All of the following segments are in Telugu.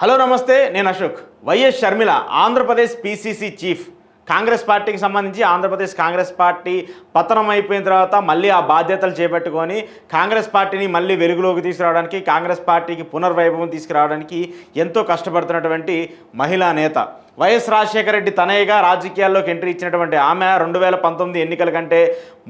హలో నమస్తే, నేను Ashok. YS Sharmila Andhra Pradesh PCC chief. Congress పార్టీకి సంబంధించి ఆంధ్రప్రదేశ్ కాంగ్రెస్ పార్టీ పతనం అయిపోయిన తర్వాత మళ్ళీ ఆ బాధ్యతలు చేపట్టుకొని కాంగ్రెస్ పార్టీని మళ్ళీ వెలుగులోకి తీసుకురావడానికి, కాంగ్రెస్ పార్టీకి పునర్వైభవం తీసుకురావడానికి ఎంతో కష్టపడుతున్నటువంటి మహిళా నేత వైఎస్ రాజశేఖర రెడ్డి తనయ్యగా రాజకీయాల్లోకి ఎంట్రీ ఇచ్చినటువంటి ఆమె 2019 ఎన్నికల కంటే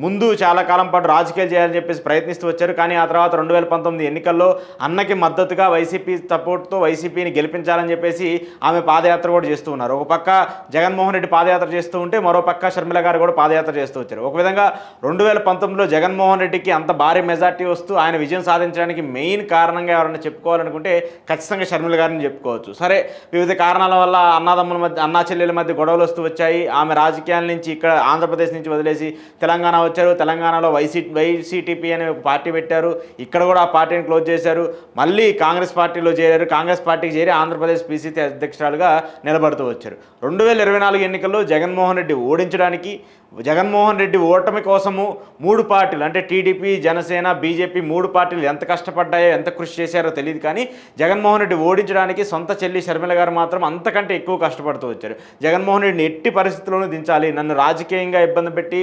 ముందు చాలా కాలం పాటు రాజకీయాలు చేయాలని చెప్పేసి ప్రయత్నిస్తూ వచ్చారు. కానీ ఆ తర్వాత 2019 ఎన్నికల్లో అన్నకి మద్దతుగా వైసీపీ సపోర్ట్తో వైసీపీని గెలిపించాలని చెప్పేసి ఆమె పాదయాత్ర కూడా చేస్తూ ఉన్నారు. ఒక పక్క జగన్మోహన్ రెడ్డి పాదయాత్ర చేస్తూ ఉంటే మరో పక్క షర్మిల గారు కూడా పాదయాత్ర చేస్తూ వచ్చారు. ఒక విధంగా 2019లో జగన్మోహన్ రెడ్డికి అంత భారీ మెజార్టీ వస్తూ ఆయన విజయం సాధించడానికి మెయిన్ కారణంగా ఎవరైనా చెప్పుకోవాలనుకుంటే ఖచ్చితంగా షర్మిల గారిని చెప్పుకోవచ్చు. సరే, వివిధ కారణాల వల్ల అన్నా చెల్లెల మధ్య గొడవలు వస్తూ వచ్చాయి. ఆమె రాజకీయాల నుంచి ఇక్కడ ఆంధ్రప్రదేశ్ నుంచి వదిలేసి తెలంగాణ వచ్చారు. తెలంగాణలో వైసీటీపీ అనే ఒక పార్టీ పెట్టారు. ఇక్కడ కూడా ఆ పార్టీని క్లోజ్ చేశారు. మళ్ళీ కాంగ్రెస్ పార్టీలో చేరారు. కాంగ్రెస్ పార్టీకి చేరి ఆంధ్రప్రదేశ్ పిసిసి అధ్యక్షురాలుగా నిలబడుతూ వచ్చారు. 2024 ఎన్నికల్లో జగన్మోహన్ రెడ్డి ఓడించడానికి, జగన్మోహన్ రెడ్డి ఓటమి కోసము 3 పార్టీలు అంటే టీడీపీ, జనసేన, బీజేపీ 3 పార్టీలు ఎంత కష్టపడ్డాయో, ఎంత కృషి చేశారో తెలియదు. కానీ జగన్మోహన్ రెడ్డి ఓడించడానికి సొంత చెల్లి షర్మిల గారు మాత్రం అంతకంటే ఎక్కువ కష్టపడుతూ వచ్చారు. జగన్మోహన్ రెడ్డిని ఎట్టి పరిస్థితుల్లోనూ దించాలి, నన్ను రాజకీయంగా ఇబ్బంది పెట్టి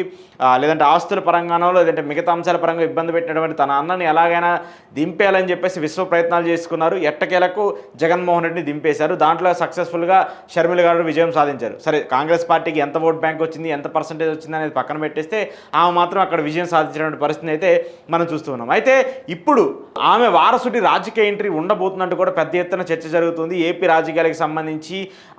లేదంటే ఆస్తుల పరంగానో లేదంటే మిగతా అంశాల పరంగా ఇబ్బంది పెట్టినటువంటి తన అన్నని ఎలాగైనా దింపేయాలని చెప్పేసి విశ్వ ప్రయత్నాలు చేసుకున్నారు. ఎట్టకేలకు జగన్మోహన్ రెడ్డిని దింపేశారు. దాంట్లో సక్సెస్ఫుల్గా షర్మిల గారు విజయం సాధించారు. సరే, కాంగ్రెస్ పార్టీకి ఎంత ఓట్ బ్యాంక్ వచ్చింది, ఎంత పర్సెంటేజ్ వచ్చింది అనేది పక్కన పెట్టేస్తే ఆమె మాత్రం అక్కడ విజయం సాధించినటువంటి పరిస్థితిని అయితే మనం చూస్తూ ఉన్నాం. అయితే ఇప్పుడు ఆమె వారసుడి రాజకీయ ఎంట్రీ ఉండబోతున్నట్టు కూడా పెద్ద ఎత్తున చర్చ జరుగుతుంది. ఏపీ రాజకీయాలకు సంబంధించి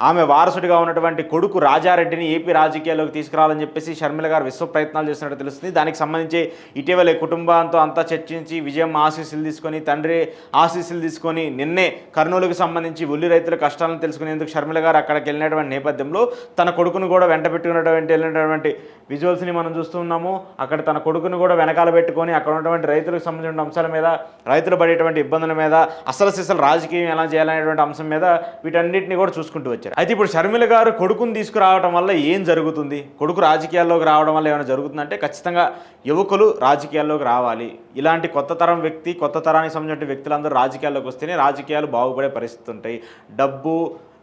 ఆమె వారసుడిగా ఉన్నటువంటి కొడుకు రాజారెడ్డిని ఏపీ రాజకీయాల్లోకి తీసుకురావాలని చెప్పేసి షర్మిల గారు విశ్వ ప్రయత్నాలు చేస్తున్నట్టు తెలుస్తుంది. దానికి సంబంధించి ఇటీవలే కుటుంబంతో అంతా చర్చించి విజయం ఆశీస్సులు తీసుకొని, తండ్రి ఆశీస్సులు తీసుకొని నిన్నే కర్నూలుకు సంబంధించి ఉల్లి రైతుల కష్టాలను తెలుసుకునేందుకు షర్మిల గారు అక్కడికి వెళ్ళినటువంటి నేపథ్యంలో తన కొడుకును కూడా వెంట పెట్టుకున్నటువంటి వెళ్ళినటువంటి విజువల్స్ని మనం చూస్తూ ఉన్నాము. అక్కడ తన కొడుకును కూడా వెనకాల పెట్టుకొని అక్కడ ఉన్నటువంటి రైతులకు సంబంధించిన అంశాల మీద, రైతులు పడేటువంటి ఇబ్బందుల మీద, అసలు రాజకీయం ఎలా చేయాలనేటువంటి అంశం మీద వీటన్నిటిని కూడా చూసుకుంటూ వచ్చారు. అయితే ఇప్పుడు షర్మిల గారు కొడుకును తీసుకురావడం వల్ల ఏం జరుగుతుంది, కొడుకు రాజకీయాల్లోకి రావడం వల్ల ఏమైనా జరుగుతుందంటే ఖచ్చితంగా యువకులు రాజకీయాల్లోకి రావాలి. ఇలాంటి కొత్త తరం వ్యక్తి, కొత్త తరానికి సంబంధించిన వ్యక్తులందరూ రాజకీయాల్లోకి వస్తేనే రాజకీయాలు బాగుపడే పరిస్థితి ఉంటాయి. డబ్బు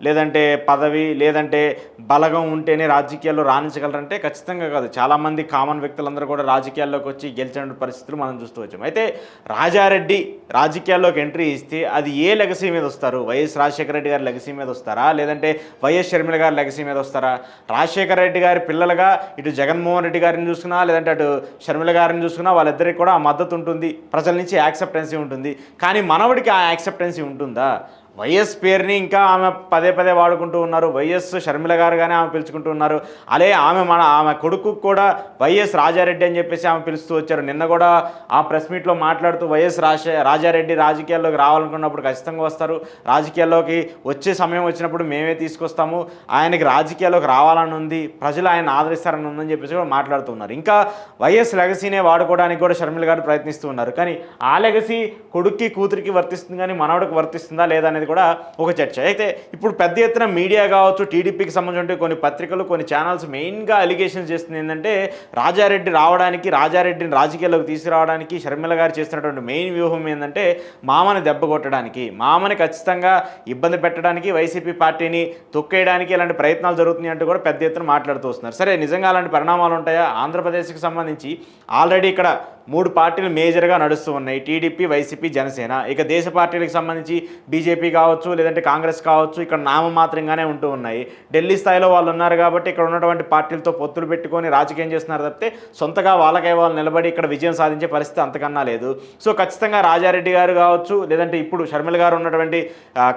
లేదంటే పదవి లేదంటే బలగం ఉంటేనే రాజకీయాల్లో రాణించగలరంటే ఖచ్చితంగా కాదు. చాలామంది కామన్ వ్యక్తులందరూ కూడా రాజకీయాల్లోకి వచ్చి గెలిచిన పరిస్థితులు మనం చూస్తూ వచ్చాం. అయితే రాజారెడ్డి రాజకీయాల్లోకి ఎంట్రీ ఇస్తే అది ఏ లెగసీ మీద వస్తారు? వైఎస్ రాజశేఖర రెడ్డి గారి లెగసీ మీద వస్తారా, లేదంటే వైఎస్ షర్మిల గారి లెగసీ మీద వస్తారా? రాజశేఖర రెడ్డి గారి పిల్లలుగా ఇటు జగన్మోహన్ రెడ్డి గారిని చూసుకున్నా లేదంటే అటు షర్మిల గారిని చూసుకున్నా వాళ్ళిద్దరికి కూడా ఆ మద్దతు ఉంటుంది, ప్రజల నుంచి యాక్సెప్టెన్సీ ఉంటుంది. కానీ మనవడికి ఆ యాక్సెప్టెన్సీ ఉంటుందా? వైఎస్ పేరుని ఇంకా ఆమె పదే పదే వాడుకుంటూ ఉన్నారు. వైఎస్ షర్మిల గారుగానే ఆమె పిలుచుకుంటూ ఉన్నారు. అలే ఆమె కొడుకు కూడా వైఎస్ రాజారెడ్డి అని చెప్పేసి ఆమె పిలుస్తూ వచ్చారు. నిన్న కూడా ఆ ప్రెస్ మీట్లో మాట్లాడుతూ వైఎస్ రాజారెడ్డి రాజకీయాల్లోకి రావాలనుకున్నప్పుడు ఖచ్చితంగా వస్తారు, రాజకీయాల్లోకి వచ్చే సమయం వచ్చినప్పుడు మేమే తీసుకొస్తాము, ఆయనకి రాజకీయాల్లోకి రావాలని ఉంది, ప్రజలు ఆయన ఆదరిస్తారని ఉందని చెప్పేసి కూడా మాట్లాడుతున్నారు. ఇంకా వైఎస్ లెగసీనే వాడుకోవడానికి కూడా షర్మిల గారు ప్రయత్నిస్తూ ఉన్నారు. కానీ ఆ లెగసీ కొడుక్కి కూతురికి వర్తిస్తుంది కానీ మనవడికి వర్తిస్తుందా లేదా అనేది కూడా ఒక చర్చ. అయితే ఇప్పుడు పెద్ద ఎత్తున మీడియా కావచ్చు, టీడీపీకి సంబంధించిన కొన్ని పత్రికలు, కొన్ని ఛానల్స్ మెయిన్గా అలిగేషన్స్ చేస్తుంది ఏంటంటే రాజారెడ్డి రావడానికి, రాజారెడ్డిని రాజకీయాల్లోకి తీసుకురావడానికి షర్మిల గారు చేస్తున్నటువంటి మెయిన్ వ్యూహం ఏంటంటే మామని దెబ్బ కొట్టడానికి, మామని ఖచ్చితంగా ఇబ్బంది పెట్టడానికి, వైసీపీ పార్టీని తొక్కేయడానికి ఇలాంటి ప్రయత్నాలు జరుగుతున్నాయి అంటూ కూడా పెద్ద ఎత్తున మాట్లాడుతూ వస్తున్నారు. సరే, నిజంగా అలాంటి పరిణామాలు ఉంటాయా? ఆంధ్రప్రదేశ్కి సంబంధించి ఆల్రెడీ ఇక్కడ 3 పార్టీలు మేజర్గా నడుస్తూ ఉన్నాయి, టీడీపీ, వైసీపీ, జనసేన. ఇక దేశ పార్టీలకు సంబంధించి బీజేపీ కావచ్చు లేదంటే కాంగ్రెస్ కావచ్చు ఇక్కడ నామమాత్రంగానే ఉంటూ ఉన్నాయి. ఢిల్లీ స్థాయిలో వాళ్ళు ఉన్నారు కాబట్టి ఇక్కడ ఉన్నటువంటి పార్టీలతో పొత్తులు పెట్టుకొని రాజకీయం చేస్తున్నారు తప్పితే సొంతగా వాళ్ళకై వాళ్ళు నిలబడి ఇక్కడ విజయం సాధించే పరిస్థితి అంతకన్నా లేదు. సో ఖచ్చితంగా రాజారెడ్డి గారు కావచ్చు లేదంటే ఇప్పుడు షర్మిల గారు ఉన్నటువంటి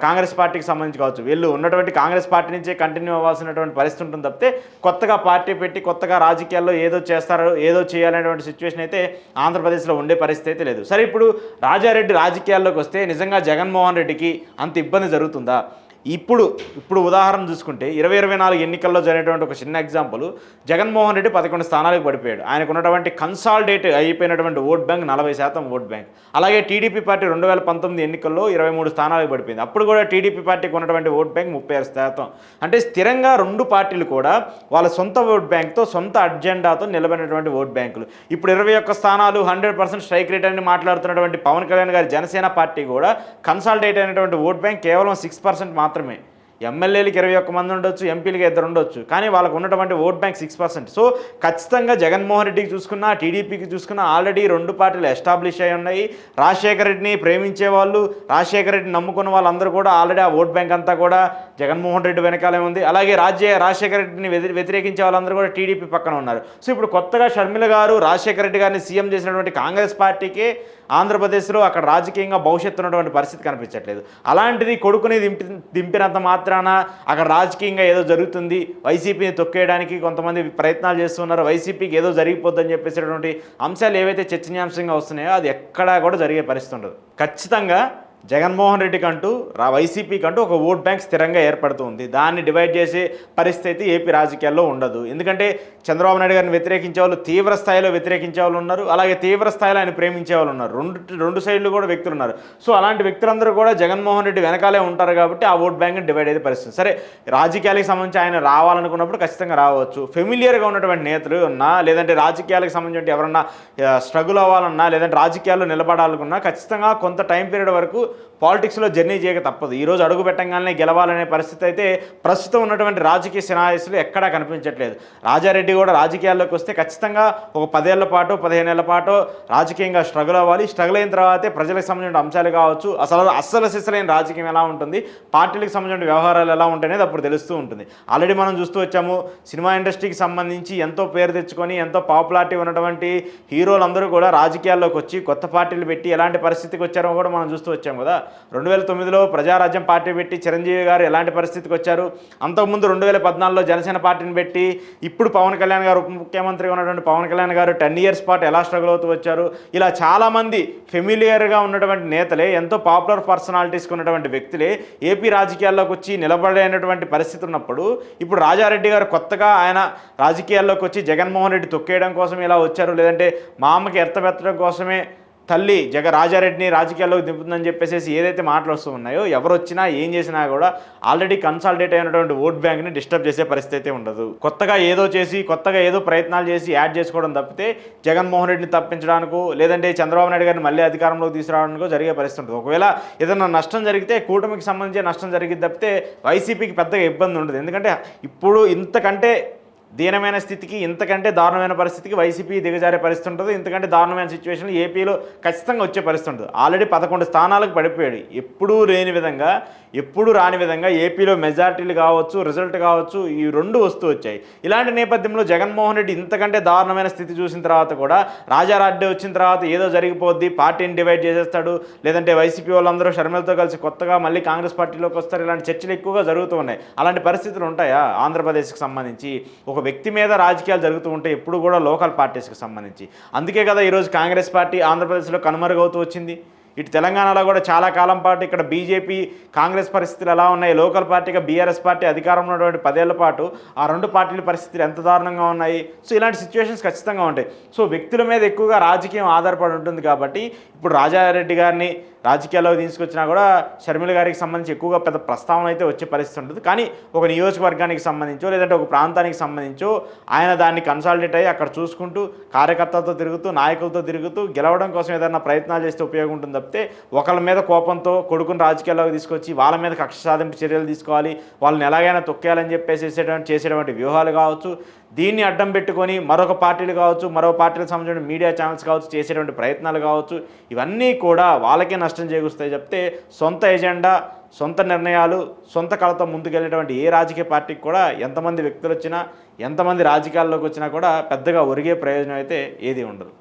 కాంగ్రెస్ పార్టీకి సంబంధించి కావచ్చు, వీళ్ళు ఉన్నటువంటి కాంగ్రెస్ పార్టీ నుంచే కంటిన్యూ అవ్వాల్సినటువంటి పరిస్థితి ఉంటుంది తప్పితే కొత్తగా పార్టీ పెట్టి కొత్తగా రాజకీయాల్లో ఏదో చేస్తారో ఏదో చేయాలనేటువంటి సిచ్యువేషన్ అయితే ఆంధ్రప్రదేశ్లో ఉండే పరిస్థితి అయితే లేదు. సరే, ఇప్పుడు రాజారెడ్డి రాజకీయాల్లోకి వస్తే నిజంగా జగన్మోహన్ రెడ్డికి అంత ఇబ్బంది జరుగుతుందా? ఇప్పుడు ఉదాహరణ చూసుకుంటే 2024 ఎన్నికల్లో జరిగినటువంటి ఒక చిన్న ఎగ్జాంపుల్, జగన్మోహన్ రెడ్డి 11 స్థానాలకు పడిపోయాడు. ఆయనకు ఉన్నటువంటి కన్సాలిడేట్ అయిపోయినటువంటి ఓట్ బ్యాంక్ 40% ఓట్ బ్యాంక్. అలాగే టీడీపీ పార్టీ 2019 ఎన్నికల్లో 23 స్థానాలకు పడిపోయింది. అప్పుడు కూడా టీడీపీ పార్టీకి ఉన్నటువంటి ఓట్ బ్యాంక్ 36%. అంటే స్థిరంగా రెండు పార్టీలు కూడా వాళ్ళ సొంత ఓట్ బ్యాంక్తో, సొంత అజెండాతో నిలబడినటువంటి ఓట్ బ్యాంకులు. ఇప్పుడు 21 స్థానాలు 100% స్ట్రైక్ రేట్ అని మాట్లాడుతున్నటువంటి పవన్ కళ్యాణ్ గారి జనసేన పార్టీ కూడా కన్సాలిడేట్ అయినటువంటి ఓట్ బ్యాంక్ కేవలం 6% మాత్రమే. ఎమ్మెల్యేలకు 21 మంది ఉండొచ్చు, ఎంపీలకు 2 ఉండొచ్చు, కానీ వాళ్ళకు ఉన్నటువంటి ఓట్ బ్యాంక్ 6%. సో ఖచ్చితంగా జగన్మోహన్ రెడ్డికి చూసుకున్నా, టీడీపీకి చూసుకున్నా ఆల్రెడీ రెండు పార్టీలు ఎస్టాబ్లిష్ అయి ఉన్నాయి. రాజశేఖర రెడ్డిని ప్రేమించే వాళ్ళు, రాజశేఖర రెడ్డిని నమ్ముకున్న వాళ్ళందరూ కూడా ఆల్రెడీ ఆ ఓట్ బ్యాంక్ అంతా కూడా జగన్మోహన్ రెడ్డి వెనకాలే ఉంది. అలాగే రాజశేఖర రెడ్డిని వ్యతిరేకించే వాళ్ళందరూ కూడా టీడీపీ పక్కన ఉన్నారు. సో ఇప్పుడు కొత్తగా షర్మిల గారు రాజశేఖర రెడ్డి గారిని సీఎం చేసినటువంటి కాంగ్రెస్ పార్టీకే ఆంధ్రప్రదేశ్లో అక్కడ రాజకీయంగా భవిష్యత్తు ఉన్నటువంటి పరిస్థితి కనిపించట్లేదు. అలాంటిది కొడుకుని దింపినంత మాత్రాన అక్కడ రాజకీయంగా ఏదో జరుగుతుంది, వైసీపీని తొక్కేయడానికి కొంతమంది ప్రయత్నాలు చేస్తున్నారు, వైసీపీకి ఏదో జరిగిపోద్దని చెప్పేసినటువంటి అంశాలు ఏవైతే చర్చనీయాంశంగా వస్తున్నాయో అది ఎక్కడా కూడా జరిగే పరిస్థితి ఉండదు. ఖచ్చితంగా జగన్మోహన్ రెడ్డికి అంటూ వైసీపీకి అంటూ ఒక ఓట్ బ్యాంక్ స్థిరంగా ఏర్పడుతుంది. దాన్ని డివైడ్ చేసే పరిస్థితి ఏపీ రాజకీయాల్లో ఉండదు. ఎందుకంటే చంద్రబాబు నాయుడు గారిని వ్యతిరేకించే వాళ్ళు తీవ్ర స్థాయిలో వ్యతిరేకించే వాళ్ళు ఉన్నారు, అలాగే తీవ్ర స్థాయిలో ఆయన ప్రేమించే వాళ్ళు ఉన్నారు. రెండు సైడ్లు కూడా వ్యక్తులు ఉన్నారు. సో అలాంటి వ్యక్తులందరూ కూడా జగన్మోహన్ రెడ్డి వెనకాలే ఉంటారు కాబట్టి ఆ ఓట్ బ్యాంక్ని డివైడ్ అయ్యే పరిస్థితి. సరే, రాజకీయాలకు సంబంధించి ఆయన రావాలనుకున్నప్పుడు ఖచ్చితంగా రావచ్చు. ఫెమిలియర్గా ఉన్నటువంటి నేతలు ఉన్నా, లేదంటే రాజకీయాలకు సంబంధించి ఎవరన్నా స్ట్రగుల్ అవ్వాలన్నా, లేదంటే రాజకీయాల్లో నిలబడాలనుకున్నా ఖచ్చితంగా కొంత టైం పీరియడ్ వరకు పాలిటిక్స్లో జర్నీ చేయక తప్పదు. ఈరోజు అడుగు పెట్టంగానే గెలవాలనే పరిస్థితి అయితే ప్రస్తుతం ఉన్నటువంటి రాజకీయ సినాయస్లు ఎక్కడా కనిపించట్లేదు. రాజారెడ్డి కూడా రాజకీయాల్లోకి వస్తే ఖచ్చితంగా ఒక 10 ఏళ్ల పాటు 15 ఏళ్ల పాటు రాజకీయంగా స్ట్రగుల్ అవ్వాలి. స్ట్రగుల్ అయిన తర్వాతే ప్రజలకు సంబంధించిన అంశాలు కావచ్చు, అస్సలు సిస్సలైన రాజకీయం ఎలా ఉంటుంది, పార్టీలకు సంబంధించిన వ్యవహారాలు ఎలా ఉంటాయనేది అప్పుడు తెలుస్తూ ఉంటుంది. ఆల్రెడీ మనం చూస్తూ వచ్చాము, సినిమా ఇండస్ట్రీకి సంబంధించి ఎంతో పేరు తెచ్చుకొని ఎంతో పాపులారిటీ ఉన్నటువంటి హీరోలందరూ కూడా రాజకీయాల్లోకి వచ్చి కొత్త పార్టీలు పెట్టి ఎలాంటి పరిస్థితికి వచ్చారో కూడా మనం చూస్తూ వచ్చాము కదా. 2009లో ప్రజారాజ్యం పార్టీ పెట్టి చిరంజీవి గారు ఎలాంటి పరిస్థితికి వచ్చారు, అంతకుముందు 2014లో జనసేన పార్టీని పెట్టి ఇప్పుడు పవన్ కళ్యాణ్ గారు ఉప ముఖ్యమంత్రిగా ఉన్నటువంటి పవన్ కళ్యాణ్ గారు 10 ఇయర్స్ పాటు ఎలా స్ట్రగుల్ అవుతూ వచ్చారు. ఇలా చాలామంది ఫెమిలియర్గా ఉన్నటువంటి నేతలే, ఎంతో పాపులర్ పర్సనాలిటీస్కి ఉన్నటువంటి వ్యక్తులే ఏపీ రాజకీయాల్లోకి వచ్చి నిలబడేటువంటి పరిస్థితి ఉన్నప్పుడు ఇప్పుడు రాజారెడ్డి గారు కొత్తగా ఆయన రాజకీయాల్లోకి వచ్చి జగన్మోహన్ రెడ్డి తొక్కేయడం కోసం ఇలా వచ్చారు, లేదంటే మా అమ్మకి ఎర్తబెత్తడం కోసమే తల్లి రాజారెడ్డిని రాజకీయాల్లోకి దింపుతుందని చెప్పేసి ఏదైతే మాటలు వస్తూ ఉన్నాయో, ఎవరు వచ్చినా ఏం చేసినా కూడా ఆల్రెడీ కన్సాలిడేట్ అయినటువంటి ఓట్ బ్యాంక్ని డిస్టర్బ్ చేసే పరిస్థితి అయితే ఉండదు. కొత్తగా ఏదో ప్రయత్నాలు చేసి యాడ్ చేసుకోవడం తప్పితే జగన్మోహన్ రెడ్డిని తప్పించడానికో, లేదంటే చంద్రబాబు నాయుడు గారిని మళ్ళీ అధికారంలోకి తీసుకురావడానికో జరిగే పరిస్థితి ఉంటుంది. ఒకవేళ ఏదైనా నష్టం జరిగితే కూటమికి సంబంధించి నష్టం జరిగింది తప్పితే వైసీపీకి పెద్దగా ఇబ్బంది ఉండదు. ఎందుకంటే ఇప్పుడు ఇంతకంటే దీనమైన స్థితికి, ఇంతకంటే దారుణమైన పరిస్థితికి వైసీపీ దిగజారే పరిస్థితి ఉంటుంది. ఇంతకంటే దారుణమైన సిచ్యువేషన్ ఏపీలో ఖచ్చితంగా వచ్చే పరిస్థితి ఉంటుంది. ఆల్రెడీ 11 స్థానాలకు పడిపోయాడు. ఎప్పుడూ రాని విధంగా ఏపీలో మెజార్టీలు కావచ్చు, రిజల్ట్ కావచ్చు, ఈ రెండు వస్తూ వచ్చాయి. ఇలాంటి నేపథ్యంలో జగన్మోహన్ రెడ్డి ఇంతకంటే దారుణమైన స్థితి చూసిన తర్వాత కూడా రాజారెడ్డి వచ్చిన తర్వాత ఏదో జరిగిపోద్ది, పార్టీని డివైడ్ చేసేస్తాడు, లేదంటే వైసీపీ వాళ్ళందరూ షర్మిలతో కలిసి కొత్తగా మళ్ళీ కాంగ్రెస్ పార్టీలోకి వస్తారు, ఇలాంటి చర్చలు ఎక్కువగా జరుగుతూ ఉన్నాయి. అలాంటి పరిస్థితులు ఉంటాయా ఆంధ్రప్రదేశ్కి సంబంధించి? ఒక వ్యక్తి మీద రాజకీయాలు జరుగుతూ ఉంటాయి ఎప్పుడు కూడా లోకల్ పార్టీస్కి సంబంధించి. అందుకే కదా ఈరోజు కాంగ్రెస్ పార్టీ ఆంధ్రప్రదేశ్లో కనుమరుగవుతూ వచ్చింది. ఇటు తెలంగాణలో కూడా చాలా కాలం పాటు ఇక్కడ బీజేపీ కాంగ్రెస్ పరిస్థితులు ఎలా ఉన్నాయి, లోకల్ పార్టీగా బీఆర్ఎస్ పార్టీ అధికారంలో ఉన్నటువంటి 10 ఏళ్ల పాటు ఆ రెండు పార్టీల పరిస్థితులు ఎంత దారుణంగా ఉన్నాయి. సో ఇలాంటి సిచ్యువేషన్స్ ఖచ్చితంగా ఉంటాయి. సో వ్యక్తుల మీద ఎక్కువగా రాజకీయం ఆధారపడి ఉంటుంది కాబట్టి ఇప్పుడు రాజారెడ్డి గారిని రాజకీయాల్లోకి తీసుకొచ్చినా కూడా షర్మిల గారికి సంబంధించి ఎక్కువగా పెద్ద ప్రస్తావన అయితే వచ్చే పరిస్థితి ఉంటుంది. కానీ ఒక నియోజకవర్గానికి సంబంధించో, లేదంటే ఒక ప్రాంతానికి సంబంధించో ఆయన దాన్ని కన్సాలిడేట్ అయ్యి అక్కడ చూసుకుంటూ కార్యకర్తలతో తిరుగుతూ, నాయకులతో తిరుగుతూ గెలవడం కోసం ఏదైనా ప్రయత్నాలు చేస్తే ఉపయోగం ఉంటుంది తప్పితే ఒకళ్ళ మీద కోపంతో కొడుకుని రాజకీయాల్లోకి తీసుకొచ్చి వాళ్ళ మీద కక్ష సాధింపు చర్యలు తీసుకోవాలి, వాళ్ళని ఎలాగైనా తొక్కేయాలని చెప్పేసి చేసేటువంటి వ్యూహాలు కావచ్చు, దీన్ని అడ్డం పెట్టుకొని మరొక పార్టీలు కావచ్చు, మరో పార్టీలకు సంబంధించిన మీడియా ఛానల్స్ కావచ్చు చేసేటువంటి ప్రయత్నాలు కావచ్చు, ఇవన్నీ కూడా వాళ్ళకే నష్టం చేకూరుస్తాయి చెప్తే సొంత ఎజెండా, సొంత నిర్ణయాలు, సొంత కళతో ముందుకెళ్ళేటువంటి ఏ రాజకీయ పార్టీకి కూడా ఎంతమంది వ్యక్తులు వచ్చినా, ఎంతమంది రాజకీయాల్లోకి వచ్చినా కూడా పెద్దగా ఒరిగే ప్రయోజనం అయితే ఏది ఉండదు.